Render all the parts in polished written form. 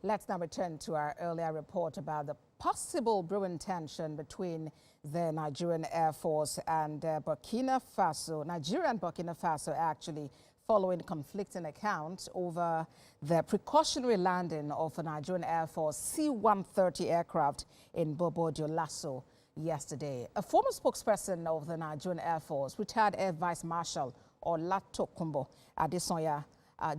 Let's now return to our earlier report about the possible brewing tension between the Nigerian Air Force and Burkina Faso, Nigeria and Burkina Faso actually, following conflicting accounts over the precautionary landing of a Nigerian Air Force C-130 aircraft in Bobo-Dioulasso yesterday. A former spokesperson of the Nigerian Air Force, retired Air Vice Marshal Olatokunbo Adesanya,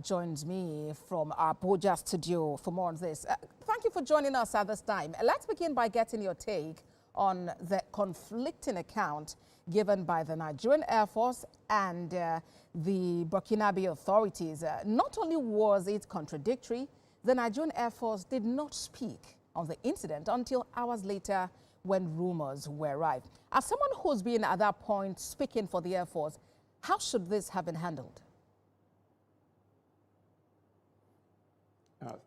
joins me from our Abuja studio for more on this. Thank you for joining us at this time. Let's begin by getting your take on the conflicting account given by the Nigerian Air Force and the Burkinabe authorities. Not only was it contradictory, the Nigerian Air Force did not speak on the incident until hours later when rumors were rife. As someone who's been at that point speaking for the Air Force, how should this have been handled?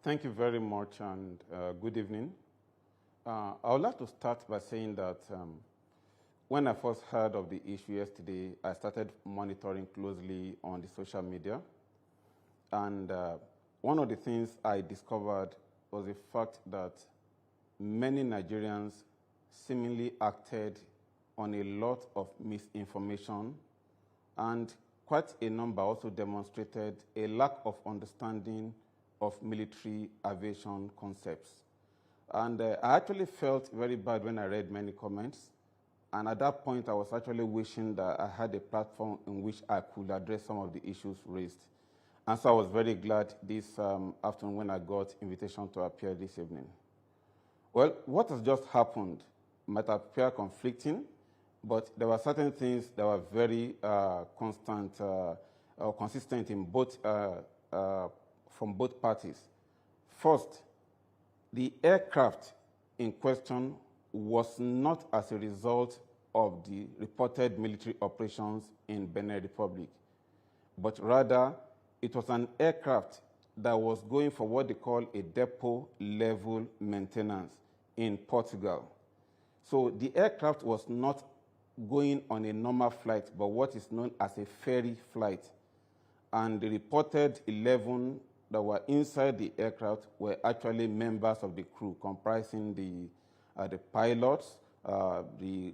Thank you very much and good evening. I would like to start by saying that when I first heard of the issue yesterday, I started monitoring closely on the social media. And one of the things I discovered was the fact that many Nigerians seemingly acted on a lot of misinformation, and quite a number also demonstrated a lack of understanding of military aviation concepts. And I actually felt very bad when I read many comments. And at that point, I was actually wishing that I had a platform in which I could address some of the issues raised. And so I was very glad this afternoon when I got invitation to appear this evening. Well, what has just happened might appear conflicting, but there were certain things that were very consistent in both from both parties. First, the aircraft in question was not as a result of the reported military operations in Benin Republic, but rather it was an aircraft that was going for what they call a depot level maintenance in Portugal. So the aircraft was not going on a normal flight, but what is known as a ferry flight. And the reported 11 that were inside the aircraft were actually members of the crew, comprising the pilots, the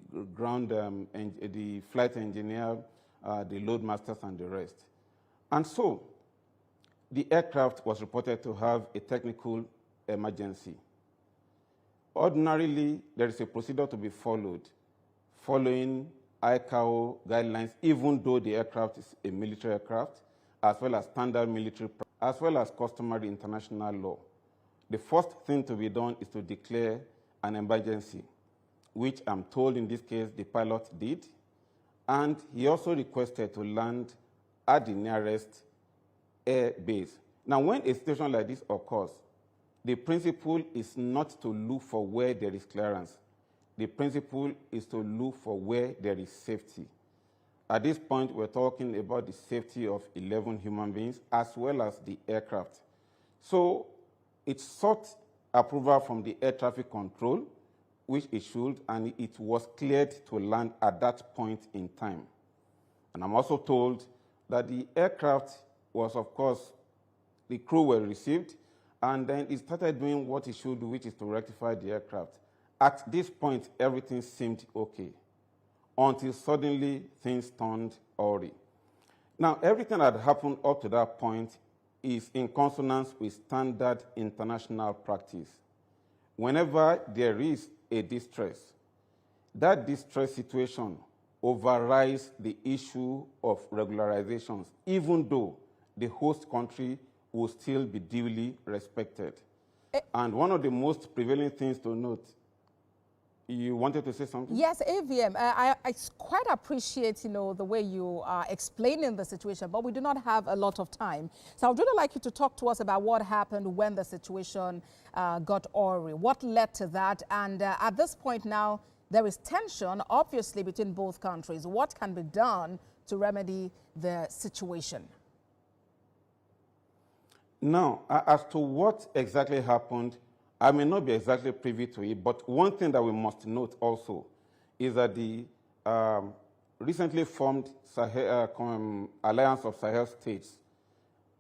the flight engineer, the load masters, and the rest. And so the aircraft was reported to have a technical emergency. Ordinarily, there is a procedure to be followed, following ICAO guidelines, even though the aircraft is a military aircraft, as well as standard military, as well as customary international law. The first thing to be done is to declare an emergency, which I'm told in this case the pilot did, and he also requested to land at the nearest air base. Now, when a situation like this occurs, the principle is not to look for where there is clearance. The principle is to look for where there is safety. At this point, we're talking about the safety of 11 human beings as well as the aircraft. So it sought approval from the air traffic control, which it should, and it was cleared to land at that point in time. And I'm also told that the aircraft was, of course, the crew were received, and then it started doing what it should do, which is to rectify the aircraft. At this point, everything seemed okay, until suddenly things turned awry. Now, everything that happened up to that point is in consonance with standard international practice. Whenever there is a distress, that distress situation overrides the issue of regularizations, even though the host country will still be duly respected. And one of the most prevailing things to note, you wanted to say something? Yes, AVM. I quite appreciate, the way you are explaining the situation, but we do not have a lot of time. So I would really like you to talk to us about what happened when the situation got awry. What led to that? And at this point now, there is tension, obviously, between both countries. What can be done to remedy the situation? Now, as to what exactly happened, I may not be exactly privy to it, but one thing that we must note also is that the recently formed Alliance of Sahel States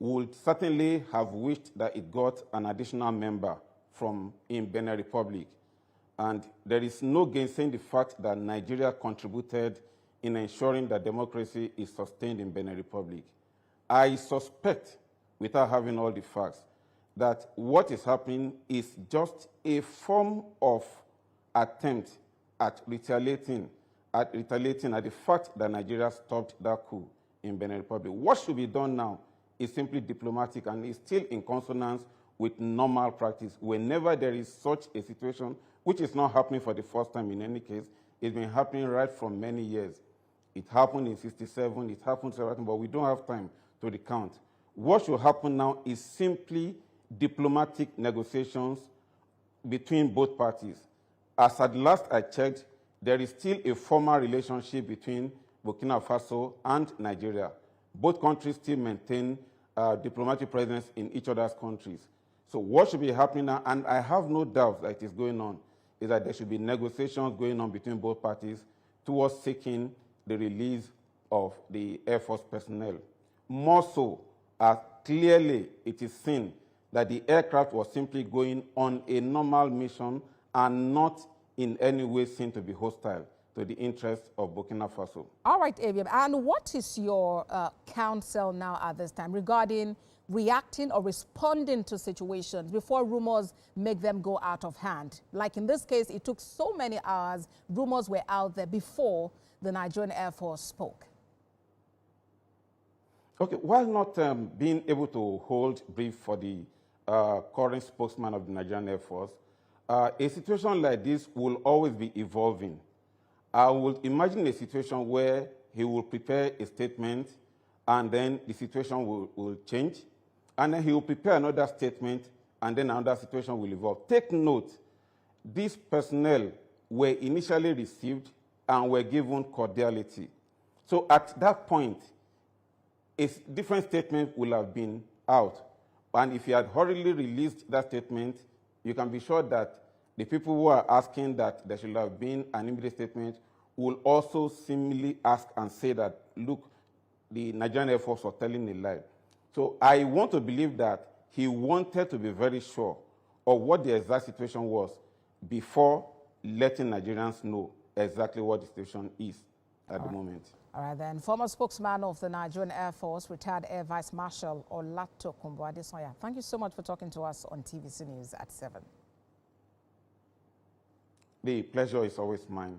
would certainly have wished that it got an additional member from in Benin Republic. And there is no gainsaying the fact that Nigeria contributed in ensuring that democracy is sustained in Benin Republic. I suspect, without having all the facts, that what is happening is just a form of attempt at retaliating at the fact that Nigeria stopped that coup in Benin Republic. What should be done now is simply diplomatic and is still in consonance with normal practice. Whenever there is such a situation, which is not happening for the first time in any case, it's been happening right from many years. It happened in 1967, it happened 1970, but we don't have time to recount. What should happen now is simply diplomatic negotiations between both parties. As at last I checked, there is still a formal relationship between Burkina Faso and Nigeria. Both countries still maintain diplomatic presence in each other's countries. So what should be happening now, and I have no doubt that it is going on, is that there should be negotiations going on between both parties towards seeking the release of the Air Force personnel. More so, as clearly it is seen that the aircraft was simply going on a normal mission and not in any way seen to be hostile to the interests of Burkina Faso. All right, Abiam. And what is your counsel now at this time regarding reacting or responding to situations before rumors make them go out of hand? Like in this case, it took so many hours, rumors were out there before the Nigerian Air Force spoke. Okay, while not being able to hold brief for the current spokesman of the Nigerian Air Force, a situation like this will always be evolving. I would imagine a situation where he will prepare a statement and then the situation will change, and then he will prepare another statement and then another situation will evolve. Take note, these personnel were initially received and were given cordiality. So at that point, a different statement will have been out. And if he had hurriedly released that statement, you can be sure that the people who are asking that there should have been an immediate statement will also similarly ask and say that, look, the Nigerian Air Force was telling a lie. So I want to believe that he wanted to be very sure of what the exact situation was before letting Nigerians know exactly what the situation is at the moment. All right, then. Former spokesman of the Nigerian Air Force, retired Air Vice Marshal Olatokunbo Adesanya, thank you so much for talking to us on TVC News at 7. The pleasure is always mine.